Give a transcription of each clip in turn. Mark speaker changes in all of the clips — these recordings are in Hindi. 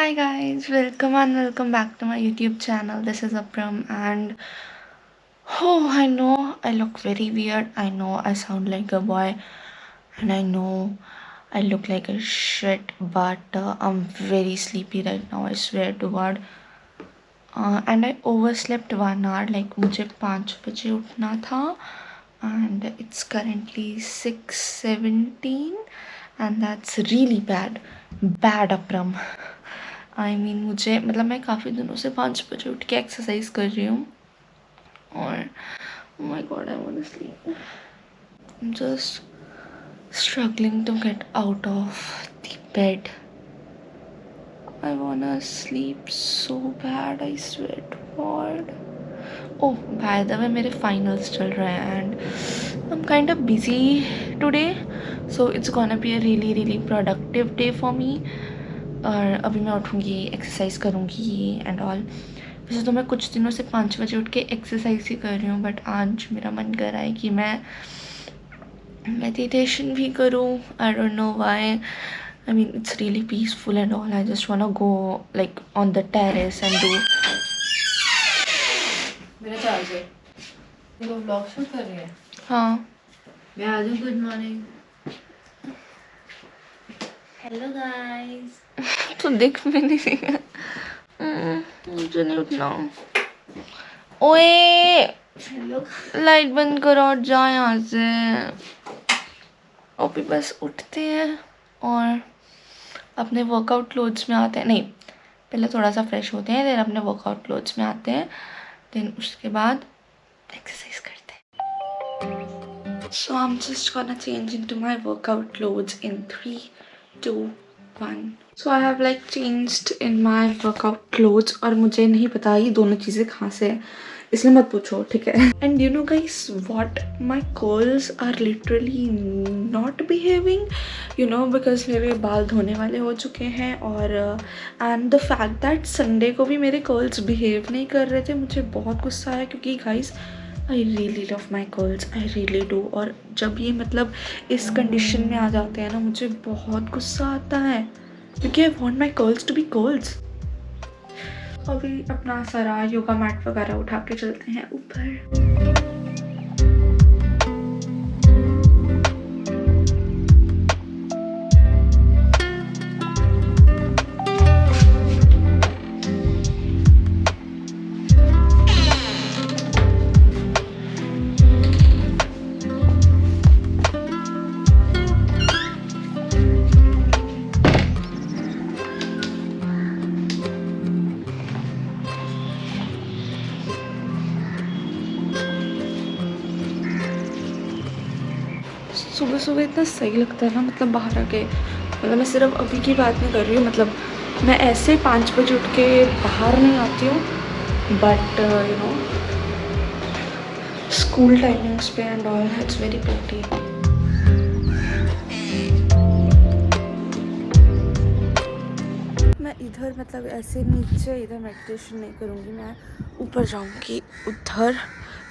Speaker 1: Hi guys, welcome and welcome back to my YouTube channel. This is Apram and I know I look very weird. I know I sound like a boy and I know I look like a shit, but I'm very sleepy right now. I swear to God. And I overslept 1 hour. Like मुझे 5 बजे उठना था and it's currently 6:17 and that's really bad. Bad Apram. मुझे मतलब मैं काफ़ी दिनों से 5 बजे उठ के एक्सरसाइज कर रही हूँ और my god I want to sleep I am just struggling to get out of the bed. I wanna sleep so bad, I swear to God. Oh, by the way, मेरे finals चल रहे हैं and I'm kind of busy today, so it's gonna be a really productive day for me. और अभी मैं उठूँगी, एक्सरसाइज करूँगी एंड ऑल. वैसे तो मैं कुछ दिनों से 5 बजे उठ के एक्सरसाइज ही कर रही हूँ, बट आज मेरा मन कर रहा है कि मैं मेडिटेशन भी करूँ. आई don't know why. I mean, it's really peaceful and all. I just wanna go like on the terrace and do.
Speaker 2: मेरा चार्जर वो ब्लॉग शूट कर रही है.
Speaker 1: हाँ.
Speaker 2: मैं आ जाऊँ. Good morning.
Speaker 1: Hello guys. तो देख भी नहीं रही. मुझे नहीं उठना. ओए
Speaker 2: हेलो.
Speaker 1: लाइट बंद करो और जाओ यहाँ से. अभी बस उठते हैं और अपने वर्कआउट क्लोथ्स में आते हैं. नहीं, पहले थोड़ा सा फ्रेश होते हैं, फिर अपने वर्कआउट क्लोथ्स में आते हैं, देन उसके बाद एक्सरसाइज करते हैं. So I am just gonna change into my workout clothes in 3, 2, 1. So I have like changed in my workout clothes और मुझे नहीं पता ये दोनों चीज़ें कहाँ से है, इसलिए मत पूछो, ठीक है. And you know guys what, my curls are literally not behaving, you know, because मेरे बाल धोने वाले हो चुके हैं और and the fact that Sunday को भी मेरे कर्ल्स बिहेव नहीं कर रहे थे. मुझे बहुत गुस्सा आया क्योंकि guys I really love my curls, I really do. और जब ये मतलब इस कंडीशन में आ जाते हैं ना, मुझे बहुत गुस्सा आता है क्योंकि I want my curls to be curls. अभी अपना सारा योगा मैट वगैरह उठा के चलते हैं ऊपर. सुबह सुबह इतना सही लगता है ना, मतलब बाहर आके. मतलब मैं सिर्फ अभी की बात नहीं कर रही हूँ, मतलब मैं ऐसे 5 बजे उठ के बाहर नहीं आती हूँ, but you know school timings पे and all it's very pretty. मैं इधर मतलब ऐसे नीचे इधर मेडिटेशन नहीं करूँगी, मैं ऊपर जाऊँगी उधर.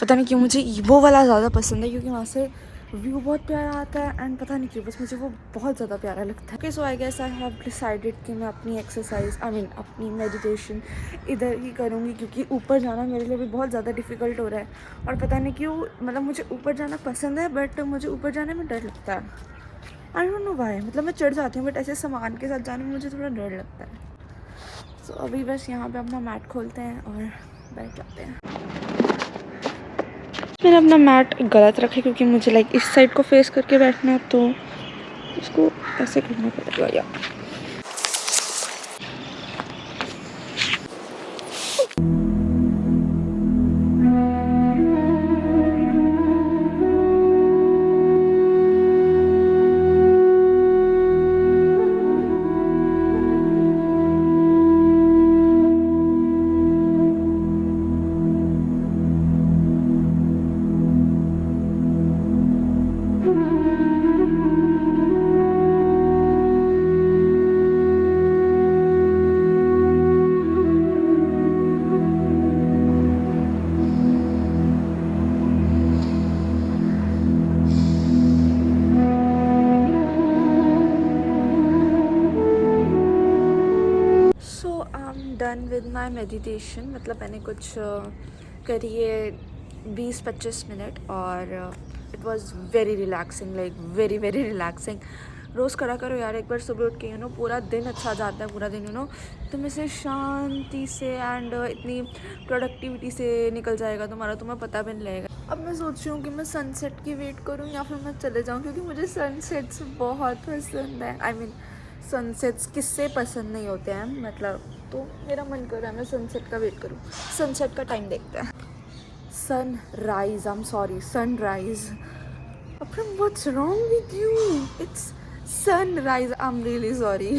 Speaker 1: पता नहीं क्यों मुझे वो वाला ज़्यादा पसंद है क्योंकि वहाँ से व्यू बहुत प्यारा आता है एंड पता नहीं क्यों बस मुझे वो बहुत ज़्यादा प्यारा लगता है. So I guess I have decided कि मैं अपनी एक्सरसाइज अपनी मेडिटेशन इधर ही करूँगी क्योंकि ऊपर जाना मेरे लिए भी बहुत ज़्यादा डिफ़िकल्ट हो रहा है. और पता नहीं क्यों मतलब मुझे ऊपर जाना पसंद है बट मुझे ऊपर जाने में डर लगता है. आई डोंट नो व्हाई. मतलब मैं चढ़ जाती हूँ बट ऐसे सामान के साथ जाने में मुझे थोड़ा डर लगता है. सो अभी बस यहाँ पे अपना मैट खोलते हैं और बैठ जाते हैं. मैंने अपना मैट गलत रखा क्योंकि मुझे लाइक इस साइड को फेस करके बैठना है, तो इसको ऐसे करना पड़ेगा यार. विद माई मेडिटेशन, मतलब मैंने कुछ करिए 20-25 मिनट और it was very relaxing, like very very relaxing. रोज़ करा करो यार, एक बार सुबह उठ के पूरा दिन अच्छा जाता है, पूरा दिन तुम इसे शांति से एंड इतनी प्रोडक्टिविटी से निकल जाएगा तुम्हारा, तुम्हें पता भी नहीं लगेगा। अब मैं सोच रही हूँ कि मैं सनसेट की वेट करूँ या फिर मैं चले जाऊँ, क्योंकि मुझे सनसेट्स बहुत पसंद है। आई मीन सनसेट्स किससे पसंद नहीं होते हैं, मतलब तो मेरा मन कर रहा है मैं सनसेट का वेट करूँ। सनसेट का टाइम देखते हैं। Sunrise, I am sorry, sunrise. Apram, what's wrong with you? It's sunrise. I'm really sorry.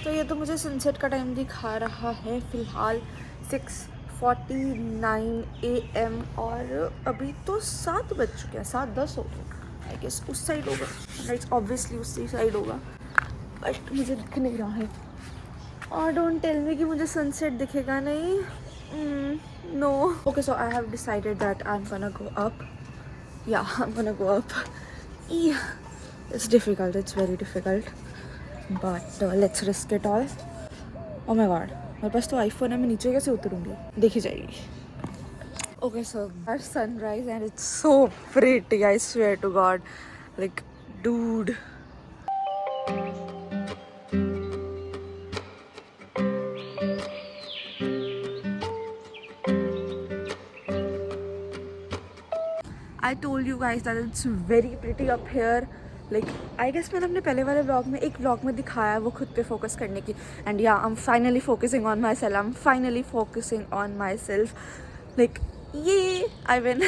Speaker 1: तो ये तो मुझे सनसेट का टाइम दिखा रहा है फ़िलहाल 6:49 AM और अभी तो 7 बज चुके हैं, 7:10 हो गए। आई गेस उस साइड होगा, राइट, ऑब्वियसली उसी साइड होगा, बट मुझे दिख नहीं रहा है। और डोंट टेल मी कि मुझे सनसेट दिखेगा नहीं। No. Okay, so I have decided that I am gonna go up. Yeah, I'm gonna go up. Yeah, it's difficult, it's very difficult, but let's risk it all. Oh my god, मेरे पास तो iPhone है, मैं नीचे कैसे उतरूंगी, देखी जाएगी. Okay, so our sunrise and it's so pretty, I swear to god, like dude. I told you guys that it's very pretty up here. Like I guess मैंने अपने पहले वाले व्लॉग में एक व्लॉग में दिखाया वो खुद पे फोकस करने की. And yeah, I'm finally focusing on myself. I'm finally focusing on myself. Like ये I mean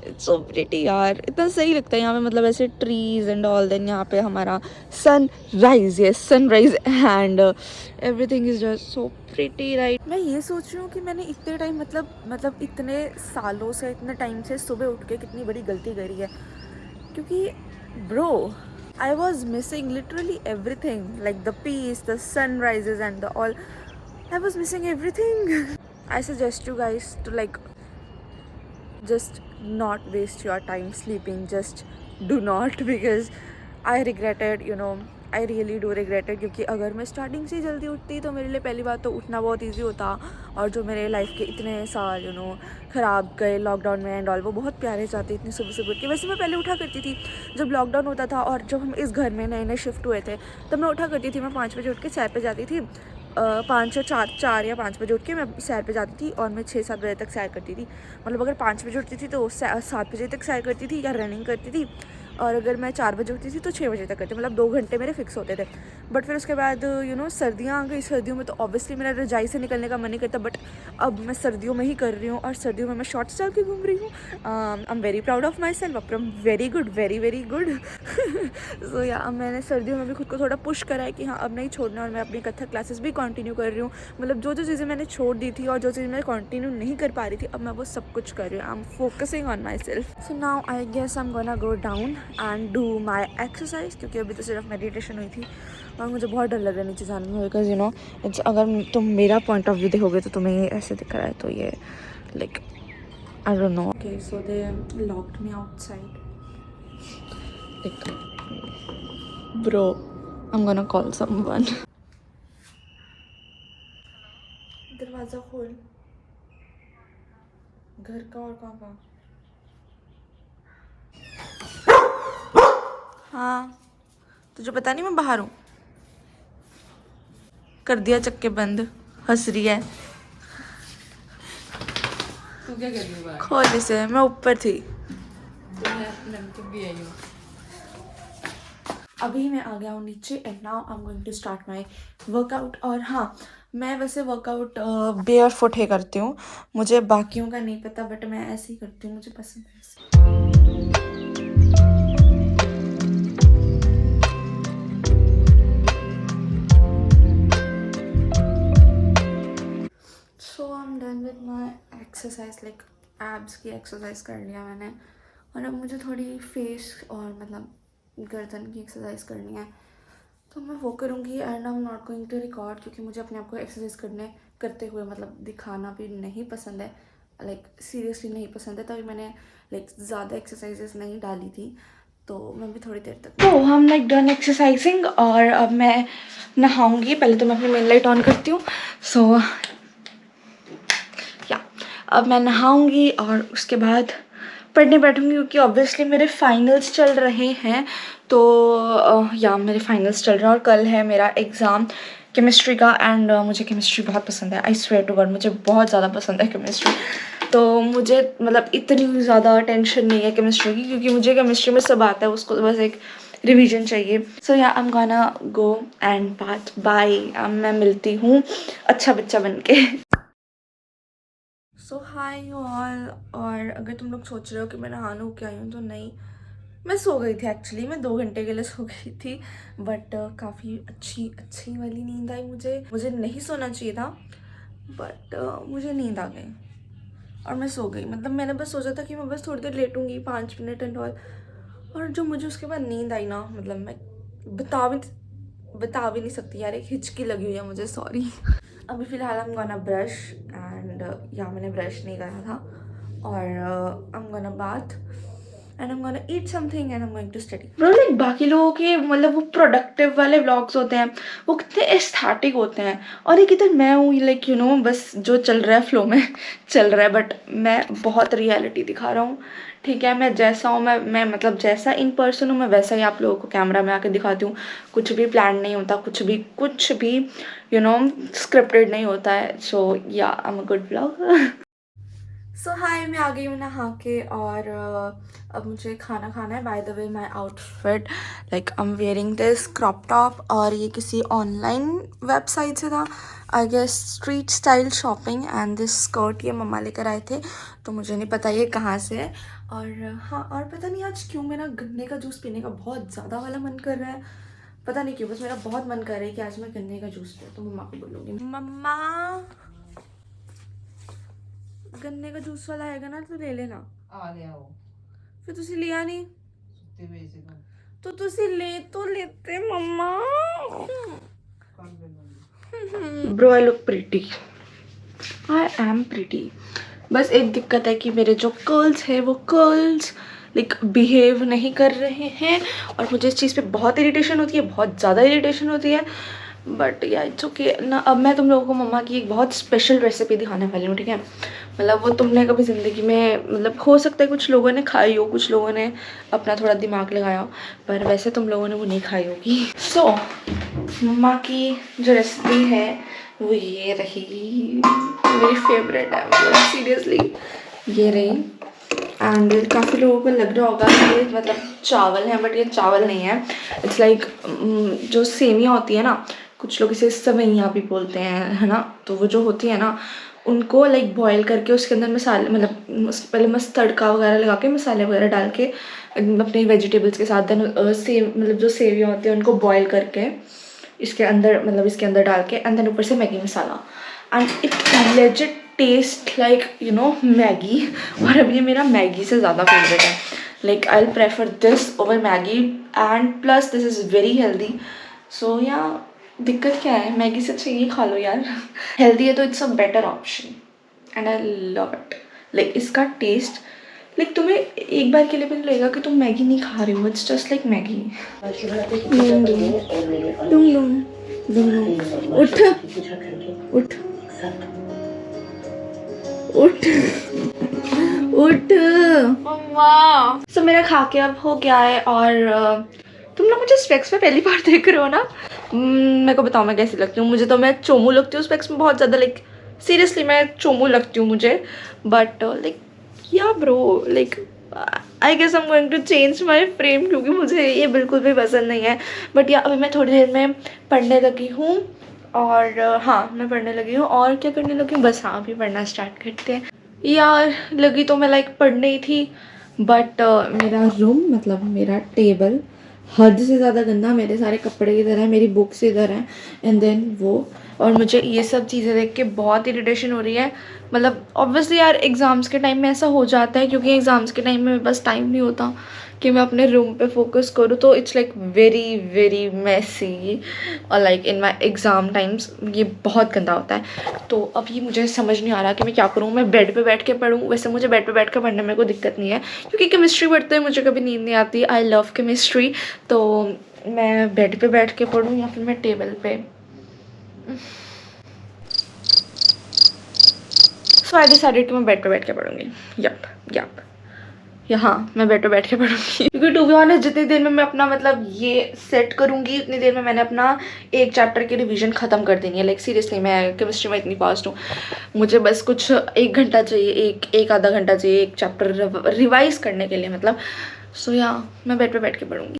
Speaker 1: it's so pretty यार, इतना सही लगता है यहाँ पे, मतलब ऐसे trees and all. Then यहाँ पे हमारा sunrise, yes sunrise, and everything is just so pretty, right? मैं ये सोच रही हूँ कि मैंने इतने टाइम मतलब इतने सालों से, इतने टाइम से सुबह उठ के कितनी बड़ी गलती करी है, क्योंकि bro, I was missing literally everything, like the peace, the sunrises and the all. I was missing everything. I suggest you guys to like just not waste your time sleeping. Just do not, because I regretted, I really do regret it. क्योंकि अगर मैं स्टार्टिंग से जल्दी उठती तो मेरे लिए पहली बात तो उठना बहुत ईजी होता, और जो मेरे लाइफ के इतने साल ख़राब गए लॉकडाउन में एंड ऑल, वो बहुत प्यारे जाते इतनी सुबह सुबह उठ के. वैसे मैं पहले उठा करती थी जब लॉकडाउन होता था, और जब हम इस घर में नए नए शिफ्ट हुए थे तब मैं उठा करती थी. मैं 5 बजे उठ के सैर पे जाती थी. 4 या 5 बजे उठ के मैं सैर पे जाती थी, और मैं 6-7 बजे तक सैर करती थी. मतलब अगर 5 बजे उठती थी तो 7 बजे तक सैर करती थी या रनिंग करती थी, और अगर मैं 4 बजे उठती थी तो 6 बजे तक करती. मतलब 2 घंटे मेरे फिक्स होते थे. बट फिर उसके बाद सर्दियाँ आ गई. सर्दियों में तो ऑब्वियसली मेरा रजाई से निकलने का मन नहीं करता, बट अब मैं सर्दियों में ही कर रही हूँ, और सर्दियों में मैं शॉर्ट्स डाल के घूम रही हूँ. I am very proud of myself. अपरम very good, very very good. So yeah मैंने सर्दियों में भी खुद को थोड़ा पुश करा है कि हाँ अब नहीं छोड़ना, और मैं अपनी कथक क्लासेस भी कंटिन्यू कर रही हूँ. मतलब जो जो चीज़ें मैंने छोड़ दी थी और जो चीज़ें मैं कंटिन्यू नहीं कर पा रही थी, अब मैं वो सब कुछ कर रही हूँ. I am focusing on myself. So now I guess I am gonna go down and do my exercise, क्योंकि अभी तो सिर्फ मेडिटेशन हुई थी और मुझे बहुत डर लग रहा है नीचे जाने में, बिकॉज इट्स, अगर तुम मेरा पॉइंट ऑफ व्यू देखोगे तो तुम्हें ये ऐसे दिख रहा है, तो ये like I don't no. Okay, so they locked me outside. Bro, I'm gonna call someone. दरवाजा खोल, घर का और कहाँ का. हाँ, तुझे पता नहीं मैं बाहर हूँ. कर दिया चक्के बंद, हंस रही है.
Speaker 2: तू क्या कर रही है?
Speaker 1: खोल इसे, मैं ऊपर थी.
Speaker 2: तो भी आई हूँ.
Speaker 1: अभी मैं आ गया हूँ नीचे and now I am going to start my workout. और हाँ, मैं वैसे वर्कआउट बेयर फुट ही करती हूँ, मुझे बाकियों का नहीं पता, बट मैं ऐसे ही करती हूँ, मुझे पसंद है ऐसे. So I am done with my exercise, like abs की एक्सरसाइज कर लिया मैंने, और अब मुझे थोड़ी फेस और मतलब गर्दन की एक्सरसाइज करनी है, तो मैं वो करूँगी. And I am not going to record, क्योंकि मुझे अपने आप को एक्सरसाइज करते हुए मतलब दिखाना भी नहीं पसंद है, लाइक सीरियसली नहीं पसंद है. तभी मैंने लाइक ज़्यादा एक्सरसाइजेस नहीं डाली थी. तो मैं भी थोड़ी देर तक, तो हम लाइक डन एक्सरसाइजिंग और अब मैं नहाऊंगी। पहले तो मैं अपनी मेन लाइट ऑन करती हूँ। सो या अब मैं नहाऊंगी और उसके बाद पढ़ने बैठूंगी, क्योंकि ऑब्वियसली मेरे फाइनल्स चल रहे हैं। तो या मेरे फाइनल्स चल रहे हैं और कल है मेरा एग्ज़ाम केमिस्ट्री का। एंड मुझे केमिस्ट्री बहुत पसंद है, आई स्वेयर टू गॉड मुझे बहुत ज़्यादा पसंद है केमिस्ट्री। तो मुझे मतलब इतनी ज़्यादा टेंशन नहीं है केमिस्ट्री की, क्योंकि मुझे केमिस्ट्री में सब आता है, उसको बस एक रिवीजन चाहिए। So yeah I am gonna go and bye, मैं मिलती हूँ अच्छा बच्चा बन के। So hi all. और अगर तुम लोग सोच रहे हो कि मैं नहाने हो के आई हूँ, तो नहीं, मैं सो गई थी एक्चुअली। मैं 2 घंटे के लिए सो गई थी, बट काफ़ी अच्छी वाली नींद आई मुझे नहीं सोना चाहिए था, बट मुझे नींद आ गई और मैं सो गई। मतलब मैंने बस सोचा था कि मैं बस थोड़ी देर लेटूंगी 5 मिनट एंड ऑल, और जो मुझे उसके बाद नींद आई ना, मतलब मैं बता भी नहीं सकती यार। एक हिचकी लगी हुई है मुझे, सॉरी। अभी फ़िलहाल I'm gonna ब्रश एंड या मैंने ब्रश नहीं करा था, और I'm gonna bath and I'm gonna eat something and I'm going to study. Bro, like बाकी लोगों के मतलब वो प्रोडक्टिव वाले व्लॉग्स होते हैं, वो कितने एस्थेटिक होते हैं, और एक इधर मैं हूँ लाइक यू नो बस जो चल रहा है फ्लो में चल रहा है, बट मैं बहुत रियलिटी दिखा रहा हूँ। ठीक है, मैं जैसा हूँ, मैं मतलब जैसा इन पर्सन हूँ मैं वैसा ही आप लोगों को कैमरा में आके दिखाती हूँ। कुछ भी प्लान नहीं होता, कुछ भी यू नो स्क्रिप्टेड नहीं होता है। So yeah I am a good blog. So hi, मैं आ गई हूँ नहा के, और अब मुझे खाना खाना है। By the way my outfit, like I am wearing this crop top, और ये किसी ऑनलाइन वेबसाइट से था, I guess street style shopping. And this skirt ये मम्मा लेकर आए थे, तो मुझे नहीं पता ये कहाँ से है। और हाँ, और पता नहीं आज क्यों मेरा गन्ने का जूस पीने का बहुत ज़्यादा वाला मन कर रहा है, पता नहीं क्यों, बस मेरा बहुत मन कर रहा है कि आज मैं गन्ने का जूस पीऊँ। तो मम्मा को बोलूँगी, मम्मा गन्ने का जूस वाला आएगा ना तो ले लेना।
Speaker 2: आ गया वो,
Speaker 1: फिर तुसी लिया नहीं,
Speaker 2: सुत्ते हुए से
Speaker 1: तो तुसी ले तो लेते मम्मा।
Speaker 2: कौन बोलूंगी।
Speaker 1: Bro I look pretty, I am pretty. बस एक दिक्कत है कि मेरे जो कर्ल्स है वो कर्ल्स लाइक बिहेव नहीं कर रहे हैं, और मुझे इस चीज़ पे बहुत इरिटेशन होती है, बहुत ज़्यादा इरिटेशन होती है। बट या इट्स ओके ना। अब मैं तुम लोगों को मम्मा की एक बहुत स्पेशल रेसिपी दिखाने वाली हूँ, ठीक है। मतलब वो तुमने कभी ज़िंदगी में, मतलब हो सकता है कुछ लोगों ने खाई हो, कुछ लोगों ने अपना थोड़ा दिमाग लगाया हो, पर वैसे तुम लोगों ने वो नहीं खाई होगी। सो मम्मा की जो रेसिपी है वो ये रही, मेरी फेवरेट है, मतलब सीरियसली ये रही। एंड काफ़ी लोगों को लग रहा होगा कि ये मतलब चावल है, बट ये चावल नहीं है। इट्स लाइक जो सेमियाँ होती है ना, कुछ लोग इसे सवैयाँ भी बोलते हैं, है ना। तो वो जो होती है ना, उनको लाइक बॉयल करके उसके अंदर मसाले, मतलब पहले मस्त तड़का वगैरह लगा के मसाले वगैरह डाल के अपने वेजिटेबल्स के साथ, देन सेम मतलब जो सेवियाँ होती है उनको बॉयल करके इसके अंदर, मतलब इसके अंदर डाल के, एंड देन ऊपर से Maggi masala, and it legit taste like you know Maggi. और अब ये मेरा मैगी से ज़्यादा फेवरेट है, like I will prefer this over Maggi, and plus this is very healthy. So yeah दिक्कत क्या है, मैगी से अच्छा ये खा लो यार। हेल्दी है तो it's a better option, and I love it. Like इसका टेस्ट, लाइक तुम्हें एक बार के लिए भी नहीं लगेगा कि तुम मैगी नहीं खा रहे हो, इट्स जस्ट लाइक मैगी। डुम डुम डुम डुम, उठ उठ उठ उठ मम्मा। सो मेरा खा के अब हो गया है, और तुम लोग मुझे स्पेक्स में पहली बार देख रहे हो ना। मेरे को बताओ मैं कैसी लगती हूँ। मुझे तो मैं चोमू लगती हूँ स्पेक्स में बहुत ज़्यादा, लाइक सीरियसली मैं चोमू लगती हूँ मुझे। But like yeah bro, like I guess I am going to change my frame, क्योंकि मुझे ये बिल्कुल भी पसंद नहीं है। बट या अभी मैं थोड़ी देर में पढ़ने लगी हूँ, और हाँ मैं पढ़ने लगी हूँ। और क्या करने लगी हूँ, बस हाँ अभी पढ़ना स्टार्ट करते हैं यार। लगी तो मैं लाइक पढ़ने ही थी, बट मेरा रूम, मतलब मेरा टेबल हद से ज़्यादा गंदा, मेरे सारे कपड़े इधर हैं, मेरी बुक्स इधर हैं, एंड देन वो, और मुझे ये सब चीज़ें देख के बहुत इरिटेशन हो रही है। मतलब ऑब्वियसली यार एग्ज़ाम्स के टाइम में ऐसा हो जाता है, क्योंकि एग्ज़ाम्स के टाइम में बस टाइम नहीं होता कि मैं अपने रूम पे फोकस करूँ, तो it's like very very messy और like in my exam times ये बहुत गंदा होता है। तो अभी मुझे समझ नहीं आ रहा कि मैं क्या करूँ। मैं बेड पे बैठ के पढूँ, वैसे मुझे बेड पे बैठ कर पढ़ने में कोई दिक्कत नहीं है क्योंकि केमिस्ट्री पढ़ते हैं मुझे कभी नींद नहीं आती। I love chemistry. तो मैं बेड पे बैठ के पढूँ या फिर मैं टेबल पे। सो आई डिसाइडेड कि मैं बेड पे बैठ के पढ़ूँगी। यप यहाँ मैं बेड पे बैठ के पढ़ूंगी क्योंकि टू बी ऑनेस्ट जितनी देर में मैं अपना मतलब ये सेट करूंगी उतनी देर में मैंने अपना एक चैप्टर की रिवीजन ख़त्म कर देनी है। लाइक सीरियसली मैं केमिस्ट्री में इतनी फास्ट हूँ। मुझे बस कुछ 1 घंटा चाहिए, एक आधा घंटा चाहिए एक चैप्टर रिवाइज करने के लिए मतलब। सो या मैं बेड पे बैठ के पढ़ूंगी।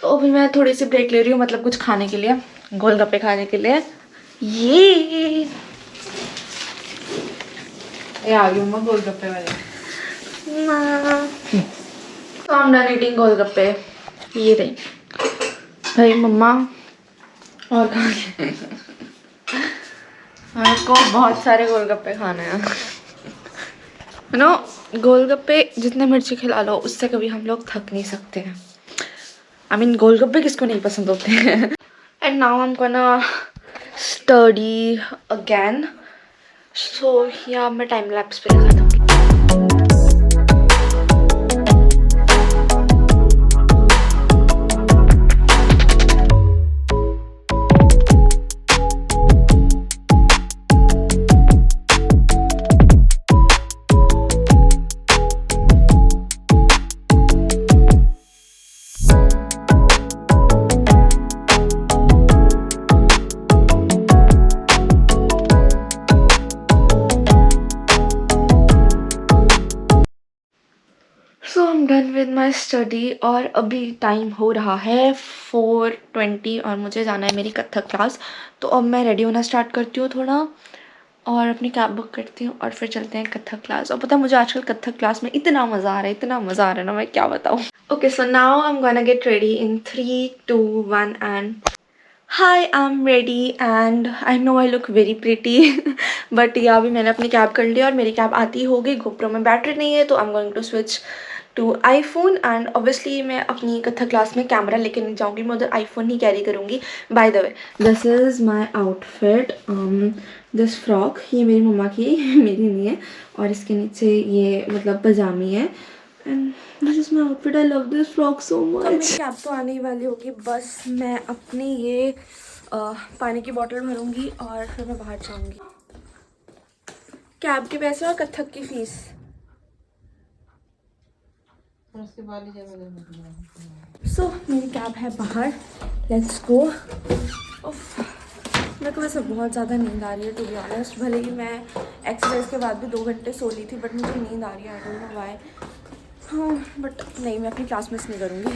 Speaker 1: तो अभी मैं थोड़ी सी ब्रेक ले रही हूँ, मतलब कुछ खाने के लिए, गोलगप्पे खाने के लिए। ये
Speaker 2: आ गई मम्मा गोलगप्पे वाले।
Speaker 1: तो हम डन ईटिंग गोलगप्पे। ये रही भाई मम्मा और खाने मेरे को बहुत सारे गोलगप्पे खाने हैं। नो गोलगप्पे जितने मिर्ची खिला लो उससे कभी हम लोग थक नहीं सकते हैं। आई मीन गोलगप्पे किसको नहीं पसंद होते हैं। And now I am gonna study again. So yeah मैं टाइम लैप्स पे लगा दूँगी। So I am done with my study और अभी टाइम हो रहा है 4:20 और मुझे जाना है मेरी कथक क्लास। तो अब मैं रेडी होना स्टार्ट करती हूँ थोड़ा और अपनी कैब बुक करती हूँ और फिर चलते हैं कथक क्लास। और पता है मुझे आजकल कथक क्लास में इतना मज़ा आ रहा है, इतना मज़ा आ रहा है ना, मैं क्या बताऊँ। Okay so now I am gonna get ready in 3, 2, 1 and high I am ready and I know I look very pretty but या अभी मैंने अपनी कैब कर ली और मेरी कैब आती हो गई। गोप्रो में बैटरी नहीं है तो I am going to switch to iPhone. And obviously मैं अपनी कथक क्लास में कैमरा लेके नहीं जाऊँगी, मैं उधर आईफोन ही कैरी करूँगी। Bye the way this is my outfit. This frock ये मेरी मम्मा की मेरी नहीं है और इसके नीचे ये मतलब पजामी है। And this is my outfit. I love this frock so much. Cab तो आने ही वाली होगी, बस मैं अपनी ये पानी की बॉटल भरूँगी और फिर मैं बाहर जाऊँगी। कैब के पैसे और कथक की फ़ीस।
Speaker 2: उसके बाद ही
Speaker 1: सो मेरी कैब है बाहर, लेट्स गो। मेरे को वैसे बहुत ज़्यादा नींद आ रही है टू बी ऑनेस्ट। भले ही मैं एक्सरसाइज के बाद भी 2 घंटे सो ली थी बट मुझे नींद आ रही है। आई डोंट नो व्हाई। हाँ बट नहीं, मैं अपनी क्लास मिस नहीं करूँगी।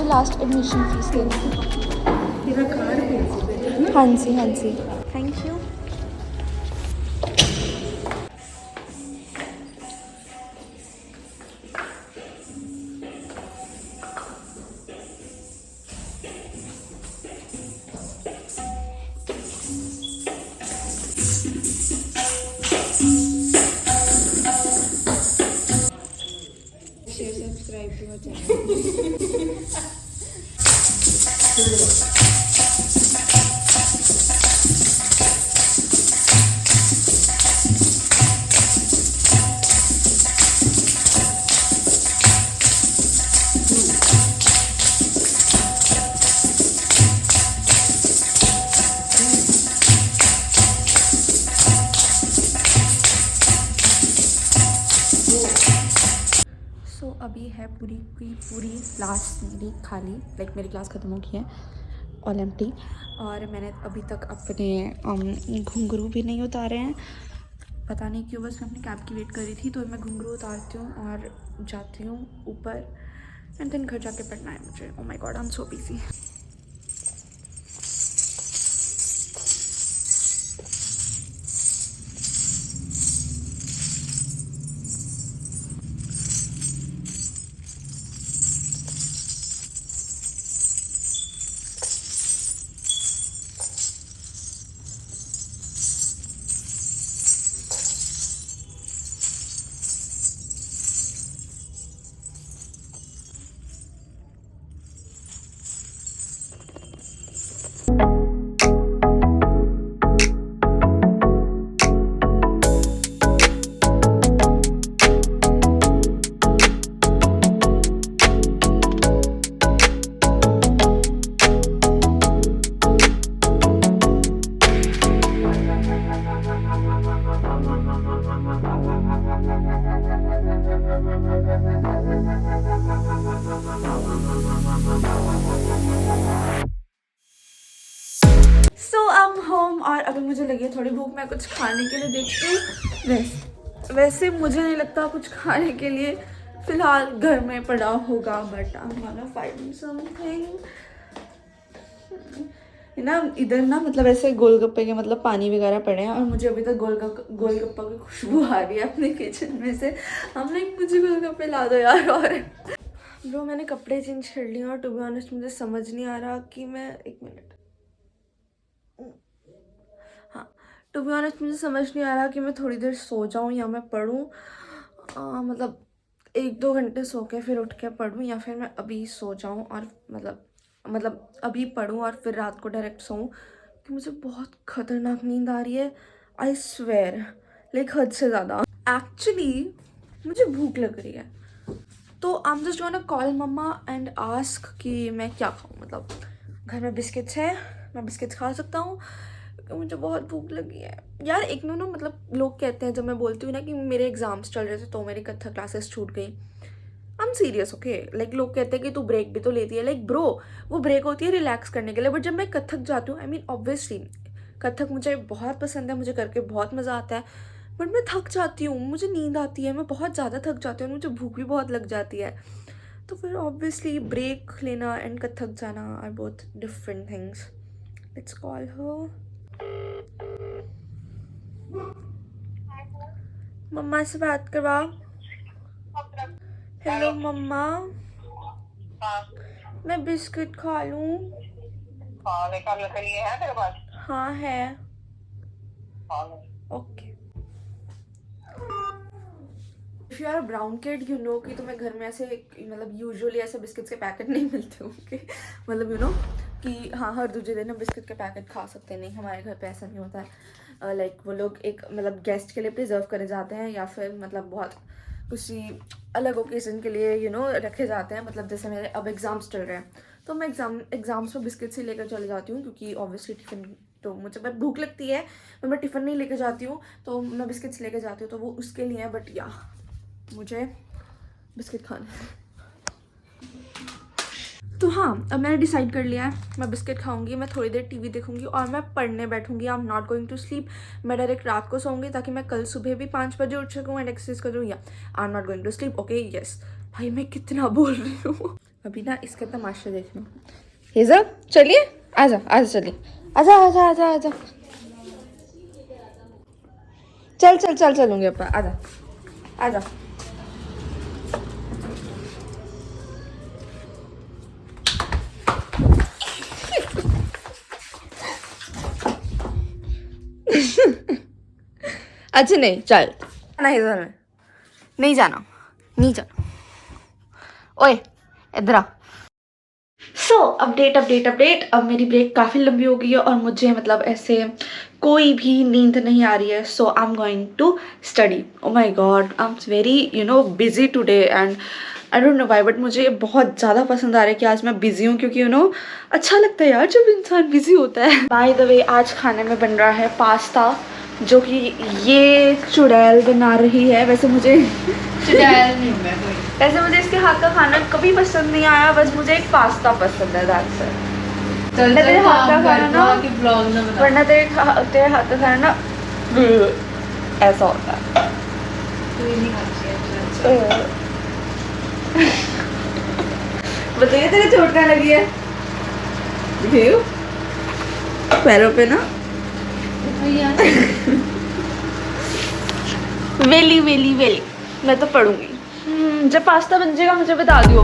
Speaker 1: लास्ट एडमिशन फीस देनी थी। हाँ जी हाँ जी, थैंक यू। शेयर सब्सक्राइब भी हो जाए। अभी है पूरी की पूरी क्लास मेरी खाली, लाइक मेरी क्लास ख़त्म हो गई है, ऑल एम्प्टी। और मैंने अभी तक अपने घुंघरू भी नहीं उतारे हैं, पता नहीं क्यों, बस मैं अपनी कैब की वेट कर रही थी। तो मैं घुंघरू उतारती हूँ और जाती हूँ ऊपर, एंड देन घर जाके पढ़ना है मुझे। Oh my god, I am so busy. Home और अभी मुझे लगी है थोड़ी भूख, मैं कुछ खाने के लिए देखती हूँ। वैसे मुझे नहीं लगता कुछ खाने के लिए फिलहाल घर में पड़ा होगा, but I am gonna find something ना। इधर ना मतलब ऐसे गोलगप्पे के मतलब पानी वगैरह पड़े हैं और मुझे अभी तक गोलगप्पा की खुशबू आ रही है अपने किचन में से। हम लाइक मुझे गोलगप्पे ला दो यार। और ब्रो मैंने कपड़े चेंज कर लिए और टू बी ऑनेस्ट मुझे समझ नहीं आ रहा कि मैं, एक मिनट, हाँ, टू बी ऑनेस्ट मुझे समझ नहीं आ रहा कि मैं थोड़ी देर सो जाऊँ या मैं पढूं। मतलब 1-2 घंटे सो के फिर उठ के पढूं, या फिर मैं अभी सो जाऊँ और मतलब अभी पढूं और फिर रात को डायरेक्ट सोऊं, कि मुझे बहुत खतरनाक नींद आ रही है। आई स्वेयर, लाइक हद से ज़्यादा। एक्चुअली मुझे भूख लग रही है, तो I am just gonna call मम्मा एंड आस्क कि मैं क्या खाऊं। मतलब घर में बिस्किट्स हैं, मैं बिस्किट्स खा सकता हूँ क्योंकि मुझे बहुत भूख लगी है यार। एक नो मतलब लोग कहते हैं, जब मैं बोलती हूँ ना कि मेरे एग्जाम्स चल रहे थे तो मेरी कथक क्लासेस छूट गई, I am serious, okay. Like लोग कहते हैं कि तू ब्रेक भी तो लेती है, लाइक ब्रो वो ब्रेक होती है रिलैक्स करने के लिए, बट जब मैं कथक जाती हूँ, आई मीन ऑब्वियसली कथक मुझे बहुत पसंद है, मुझे करके बहुत मज़ा आता है, बट मैं थक जाती हूँ, मुझे नींद आती है, मैं बहुत ज़्यादा थक जाती हूँ और मुझे भूख भी बहुत लग जाती है। तो फिर ऑब्वियसली ब्रेक लेना एंड कथक जाना are both different things. Let's call her. मम्मा से बात करवा। हेलो मम्मा, मैं बिस्किट खा लूँ?
Speaker 3: हाँ देखा, लकड़ी है तेरे पास?
Speaker 1: हाँ है।
Speaker 3: हाँ ले।
Speaker 1: Okay. If you are a brown kid you know कि तुम्हें घर में ऐसे मतलब यूजुअली ऐसे बिस्किट्स के पैकेट नहीं मिलते होंगे। मतलब यू नो कि हाँ हर दूसरे दिन हम बिस्किट के पैकेट खा सकते नहीं, हमारे घर पे ऐसा नहीं होता है। लाइक वो लोग एक मतलब गेस्ट के लिए प्रिजर्व करे जाते हैं, या फिर मतलब बहुत किसी अलग ओकेजन के लिए रखे जाते हैं। मतलब जैसे मेरे अब एग्ज़ाम्स चल रहे हैं तो मैं एग्ज़ाम्स में बिस्किट्स ही लेकर चले जाती हूँ, क्योंकि ऑब्वियसली टिफ़िन तो मुझे बट भूख लगती है, मैं टिफ़िन नहीं लेकर जाती हूँ, तो मैं बिस्किट्स लेकर जाती हूँ, तो वो उसके लिए है। बट या मुझे बिस्किट खाना है। तो हाँ, अब मैंने डिसाइड कर लिया है, मैं बिस्किट खाऊंगी, मैं थोड़ी देर टीवी देखूंगी और मैं पढ़ने बैठूंगी। I am not going to sleep. मैं डायरेक्ट रात को सोऊंगी ताकि मैं कल सुबह भी 5 बजे उठ सकूँ एंड एक्सरसाइज करूँ। या I am not going to sleep, okay yes. भाई मैं कितना बोल रही हूँ अभी ना, इसके तमाशा देख लो। हेजा चलिए, आजा आजा, चलिए आजा आजा आजा आजा, चल चल चल चलूंगी अपा, आजा आजा। अच्छा नहीं चल, नहीं जाना, नहीं जाना, नहीं जाना। ओए इधर आ। सो अपडेट। अब मेरी ब्रेक काफ़ी लंबी हो गई है और मुझे मतलब ऐसे कोई भी नींद नहीं आ रही है. So I am going to study. Oh my God, I am very busy today and I don't know why, but मुझे बहुत ज़्यादा पसंद आ रहा है कि आज मैं बिजी हूँ, क्योंकि अच्छा लगता है यार जब इंसान बिजी होता है. बाय द वे, आज खाने में बन रहा है पास्ता, जो कि ये चुड़ैल बना रही है. वैसे मुझे इसके हाथ का खाना कभी पसंद नहीं आया, बस मुझे एक पास्ता पसंद है. That's it. तेरे हाथ का खाना ना, वरना तेरे हाथ का खाना ना ऐसा होता है. बताइए, तेरे चोट कहाँ लगी है? पैरों पे ना वेली. मैं तो पढ़ूंगी. जब पास्ता बन जाएगा मुझे बता दियो.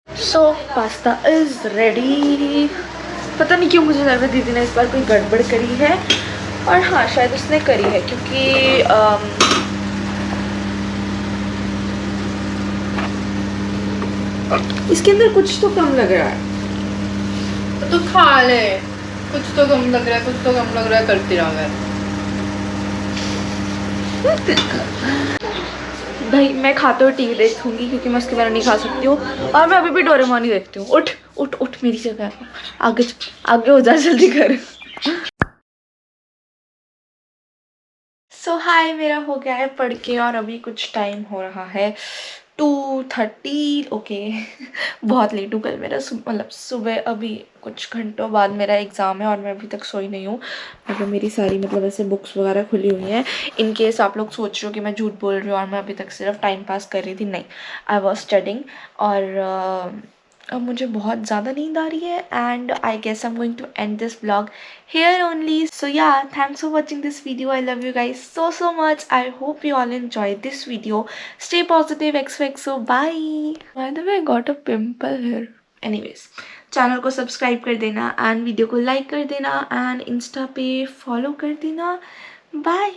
Speaker 1: सो पास्ता इज रेडी. पता नहीं क्यों मुझे लग रहा है दीदी ने इस बार कोई गड़बड़ करी है. और हाँ, शायद उसने करी है, क्योंकि इसके अंदर कुछ तो कम लग रहा है.
Speaker 2: तो खा ले. कुछ तो कम लग रहा है करती रहा मैं.
Speaker 1: भाई मैं खाते हुए टीवी देखूंगी, क्योंकि मैं उसके बारे नहीं खा सकती हूँ. और मैं अभी भी डोरेमोन ही देखती हूँ. उठ मेरी जगह. आगे हो जा, जल्दी कर. सो हाय, मेरा हो गया है पढ़ के और अभी कुछ टाइम हो रहा है 2:30. ओके. बहुत लेट हूँ. कल मेरा मतलब सुबह अभी कुछ घंटों बाद मेरा एग्ज़ाम है और मैं अभी तक सोई नहीं हूँ. मतलब मेरी सारी मतलब ऐसे बुक्स वगैरह खुली हुई हैं. इन केस आप लोग सोच रहे हो कि मैं झूठ बोल रही हूँ और मैं अभी तक सिर्फ टाइम पास कर रही थी, नहीं. I was studying. और अब मुझे बहुत ज़्यादा नींद आ रही है and I guess I am going to end this blog here only. So yeah, thanks for watching this video. I love you guys so much. I hope you all enjoyed this video. Stay positive. XOXO. Bye. By the way, I got a pimple here. Anyways, channel को सब्सक्राइब कर देना एंड वीडियो को लाइक कर देना एंड इंस्टा पे फॉलो कर देना. बाय.